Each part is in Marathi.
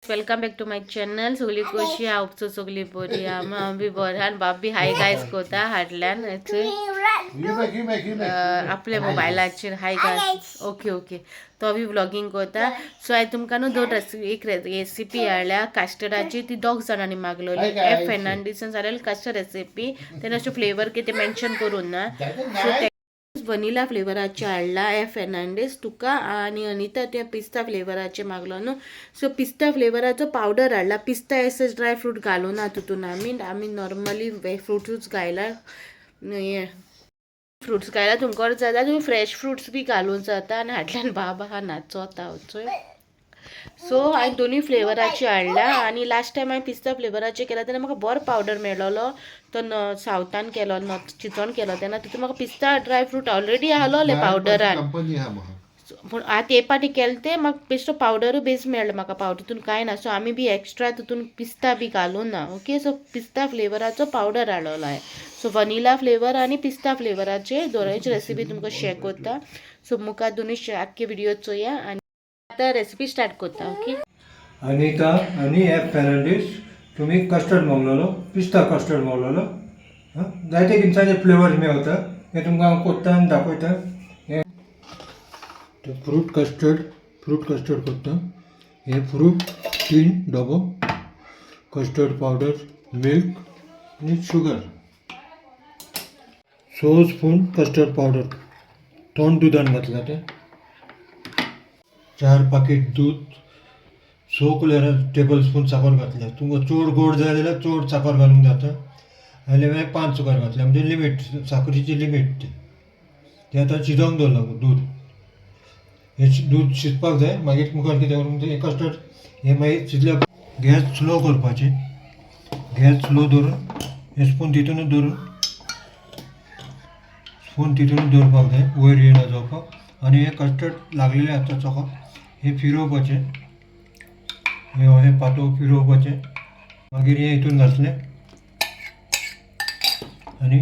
Welcome back to my channel. सगळी कशी हा उपचो सगळी बरी हा. मग बी बऱ्यान बाबी हाय गायज कोता हाडल्यान आपल्या मोबायलाचेर हाय गायज. ओके ओके तो बी व्लॉगिंग करता. सो हांवें तुमकां न्हू दोन एक रेसिपी हाडल्या कास्टर्डाची. ती दोग जाणांनी मागलोली. एफ फेर्नांडीसान जाल्यार कास्टर्ड रेसिपी तेन्ना अशें फ्लेवर कितें मेन्शन करून ना. सो वनिला फ्लेवराचे हाडला एफ फेर्नांडीस तुका आणि अनिता त्या पिस्ता फ्लेवराचे मागलो न्हू. सो पिस्ता फ्लेवराचो पावडर हाडला. पिस्ता एसच ड्राय फ्रूट घालूं ना तितून आमी नॉर्मली फ्रुट्सूच घायला. हे फ्रुट्स घायला तुमकां जाता तुम्ही फ्रेश फ्रुट्स बी घालून जाता. आनी हाडल्यान बाबा हा नाचोता वचोय. सो हांवें दोनूय फ्लेवराचे हाडल्या. आनी लास्ट टायम हांवें पिस्ता फ्लेवराचे केला तेन्ना म्हाका बरो पावडर मेळ्ळलो. तो सावथान केलो चिचोन केलो तेन्ना तितून म्हाका पिस्ता ड्राय फ्रूट ऑलरेडी आहलोले पावडरान. पूण आतां हे पाटी केले ते म्हाका बेश्टो पावडरूय बेस मेळ्ळो म्हाका पावडर तितून कांय ना. सो आमी बी एक्स्ट्रा तितून पिस्ता बी घालून ना. ओके सो पिस्ता फ्लेवराचो पावडर हाडलो हांवें. सो वनिला फ्लेवर आनी पिस्ता फ्लेवराचे दोनूयची रेसिपी तुमकां शेअर करता. सो मुखार दोनूय आख्खे व्हिडिओ चोया आनी आतां रेसिपी स्टार्ट करता. ओके अनिता आणि एफ फेर्नांडीस तुम्ही कस्टर्ड मागलेलो पिस्ता कस्टर्ड मागलेलो जायते किंचाचे फ्लेवर्स मेळटा हे तुमकां हांव कोत्ता आनी दाखयता. हे फ्रूट कस्टर्ड करता. हे फ्रूट 3 डबो कस्टर्ड पावडर मिल्क आणि शुगर 6 स्पून कस्टर्ड पावडर थोंड दुदान घातला ते 4 पाकीट दूध 6 टेबल स्पून साखर घातल्या. तुमकां चड गोड जाय जाल्यार चड साखर घालूंक जाता जाल्यार 5 सुकार घातल्या म्हणजे लिमीट साखरेची लिमीट ते आतां शिजोवंक दवरला दूद. हे दूद शिजपाक जाय मागीर मुखार कितें करूंक जाय. हे कस्टर्ड हे मागीर शिजल्या गॅस स्लो करपाची. गॅस स्लो दवरून हे स्पून तितूनच दवरपाक जाय वयर येना जावपाक. आनी हे कस्टर्ड लागलेले आसता चोकाक हे फिरोवपाचे. हे पातळ फिरोवपाचे मागीर हे हितून घातले आनी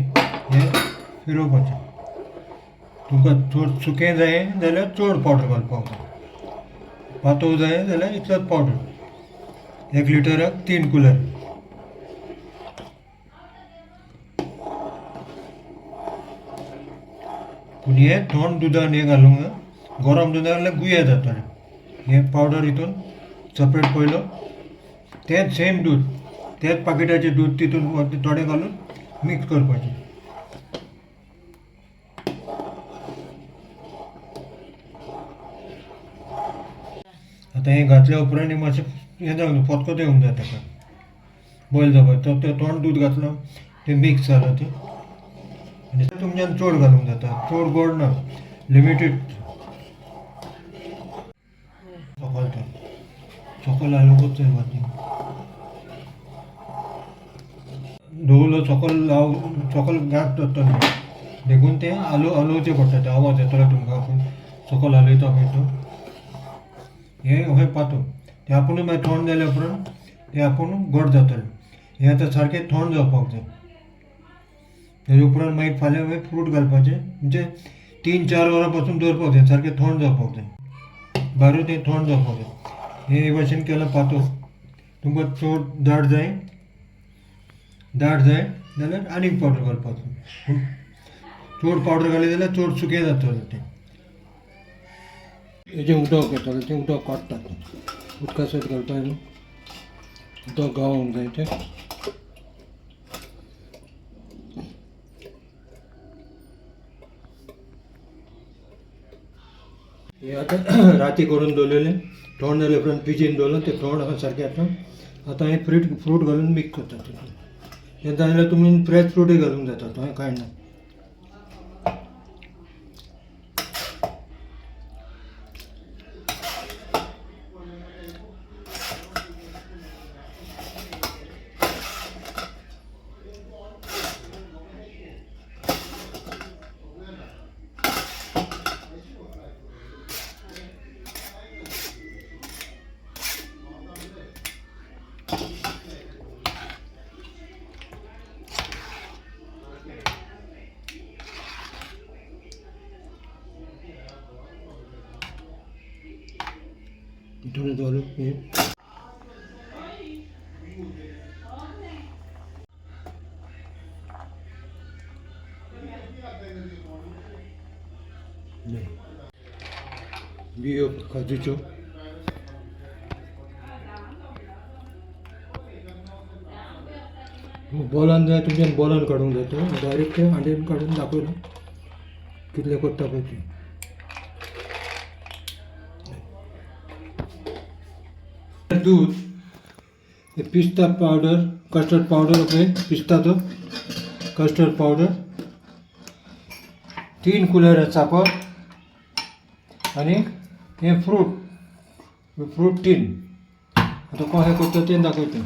हे फिरोवपाचे. तुमकां चड सुकें जाय जाल्यार चड पावडर घालपाक जाय. पातळ जाय जाल्यार इतलोच पावडर 1 लिटराक 3 कुलेर. पूण हे थोंड दुदान हे घालूंक जाय. गरम दुदान जाल्यार गुये जातले. हे पावडर हितून सपरेट पयलो तेच सेम दूद तेच पाकिटाचे दूद तितून थोडें घालून मिक्स करपाचें. आतां हें घातल्या उपरांत मातशें हें जावंक फतको येवंक जाय ताका बॉयल जावपाक. तो थोंड दूद घातलो तें मिक्स जालां तें आनी तुमच्यान चड घालूंक जाता. चड गोड ना लिमिटेड. सकयल घालूंकूच जाय माती धवलो सकयल गाठ जातलो देखून तें हलोवचें पडटा. तें आवाज येतलो तुमकां सकयल हलयता पळय तो. हे अशें पातळ तें आपूण मागीर थंड जाल्या उपरांत तें आपूण घट जातलें. हें आतां सारकें थंड जावपाक जाय. तेजे उपरांत मागीर फाल्यां मागीर फ्रूट घालपाचें म्हणजे 3-4 वरां पासून दवरपाक जाय. सारकें थंड जावपाक जाय. भायर तें थंड जावपाक जाय. हे भाशेन केलां पातळ. तुमकां चड दाट जाय जाल्यार आनीक पावडर घालपाचो. पूण चड पावडर घाली जाल्यार चड सुकें जातलें तें. हेजें उदक येतलें तें उदक काडटात. उदका सयत घालपाक न्हू उदक गावोंक जाय तें. हे आतां राती करून दवरलेलें थंड जाल्या उपरांत फ्रिजीन दवरलें तें थंड सारकें आतां. आतां हे फ्रूट घालून मिक्स करता तितून. तें जाल्यार तुमी फ्रेश फ्रूटय घालूंक जाता. थंय कांय ना. तितून घालून बियो काजूच्यो बॉलान जाय तुमच्यान बॉलान काडूंक जाता डायरेक्ट ते हांडेन काडून दाखयला कितले करता पळय ती दूध ये पिस्ता पाउडर कस्टर्ड पाउडर ओके पिस्ता तो कस्टर्ड पाउडर 3 कुलेर साखर आणि हे फ्रूट 3 आता कशें करता तें दाखयता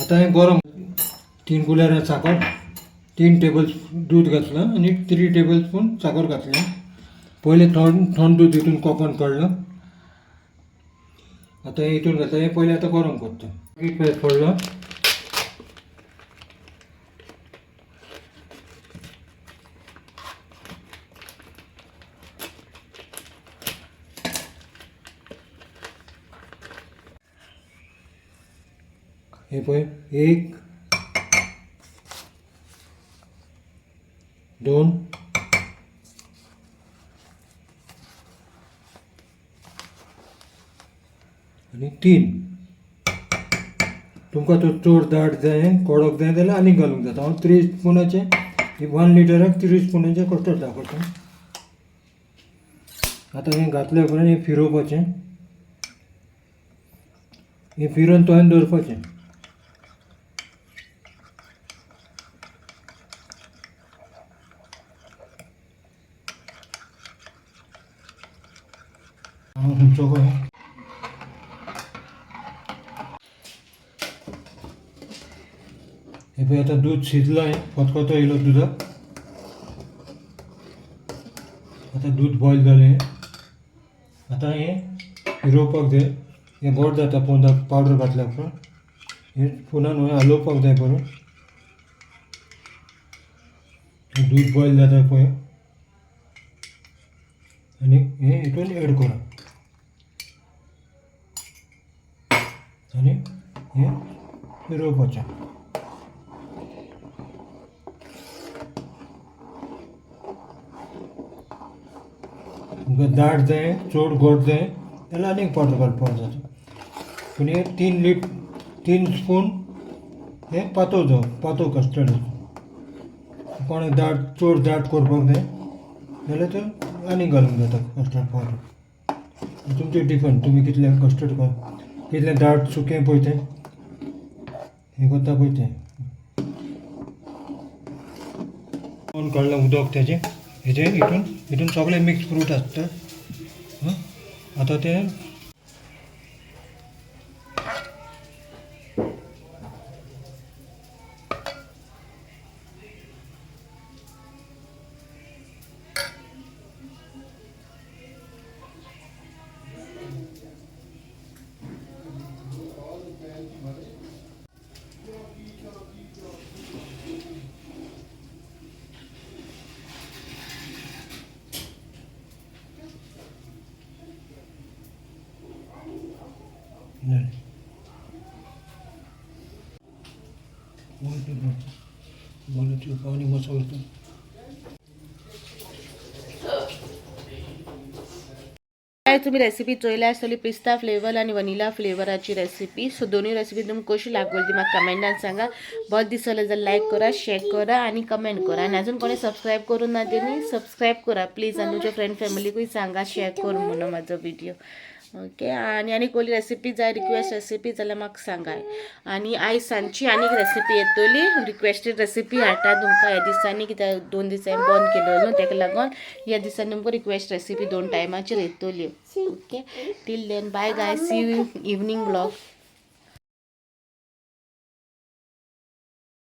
आता हे गरम 3 कुलेर साखर 3 टेबल दूध घातलं आणि 3 टेबलस्पून साखर घातली पहिले थंड दूध हितून कोकण काढलं आता हे हितून घातलं हे पहिले आता गरम करतो मीठ पहिले फोडलं हे पळय 1 2 आणि 3 तुमकां तो चड दाट जाय कडक जाय जाल्यार आनीक घालूंक जाता हांव 3 स्पुनाचे 1 लिटराक 3 स्पुनाचे कस्टर्ड दाखयता आतां हें घातल्या उपरांत हें फिरोवपाचें हें फिरोवन तोंड दवरपाचें हे पळय आता दूध शिजलाय खतखतो येयलो दुधाक आता दूध बॉयल जालें आता हें फिरोवपाक जाय हें गोड जाता पोंदाक पावडर घातल्या उपरांत हें पुनान हलोवपाक जाय बरो दूध बॉयल जाता पळय आनी हें हितून एड करा आनी हें फिरोवपाचें तुमकां दाट जाय चड गोड जाय जाल्यार आनीक पावडर घालपाक जाता पूण हे 3 स्पून हे पातळ कस्टर्ड कोणें चड दाट करपाक जाय जाल्यार तर आनीक घालूंक जाता कस्टर्ड पावडर तुमचें डिपेंड तुमी कितलें कस्टर्ड कितलें दाट सुकें पळय तें हें करता पळय तें ऑन काडलें उदक तेजें हेजें हितून सगळे मिक्स फ्रूट आसता आतां तें पाणी मसाला तुम्ही रेसिपी चोयल्या आसतली पिस्ता फ्लेवर आणि वनिला फ्लेवराची रेसिपी सो दोन्ही रेसिपी तुमकां कशी लागली ती म्हाका कमेंटान सांगा बरें दिसलें जाल्यार लायक करा शेअर करा आणि कमेंट करा आणि अजून कोणी सबस्क्राईब करून ना तेणी सबस्क्राईब करा प्लीज आणि तुमच्या फ्रेंड फॅमिलीकूय सांगा शेअर करून म्हणून माझा व्हिडिओ ओके आणि कोणी रेसिपी जाय रिक्वेस्ट रेसिपी जाल्यार म्हाका सांगाय आणि आयज सांजची आनीक रेसिपी येतली रिक्वेस्टेड रेसिपी हाडटा तुमकां ह्या दिसांनी कित्याक 2 दिसांनी बंद केलो न्हू ताका लागून ह्या दिसांनी तुमकां रिक्वेस्ट रेसिपी 2 टायमाचेर येतली okay till then bye guy see you evening blog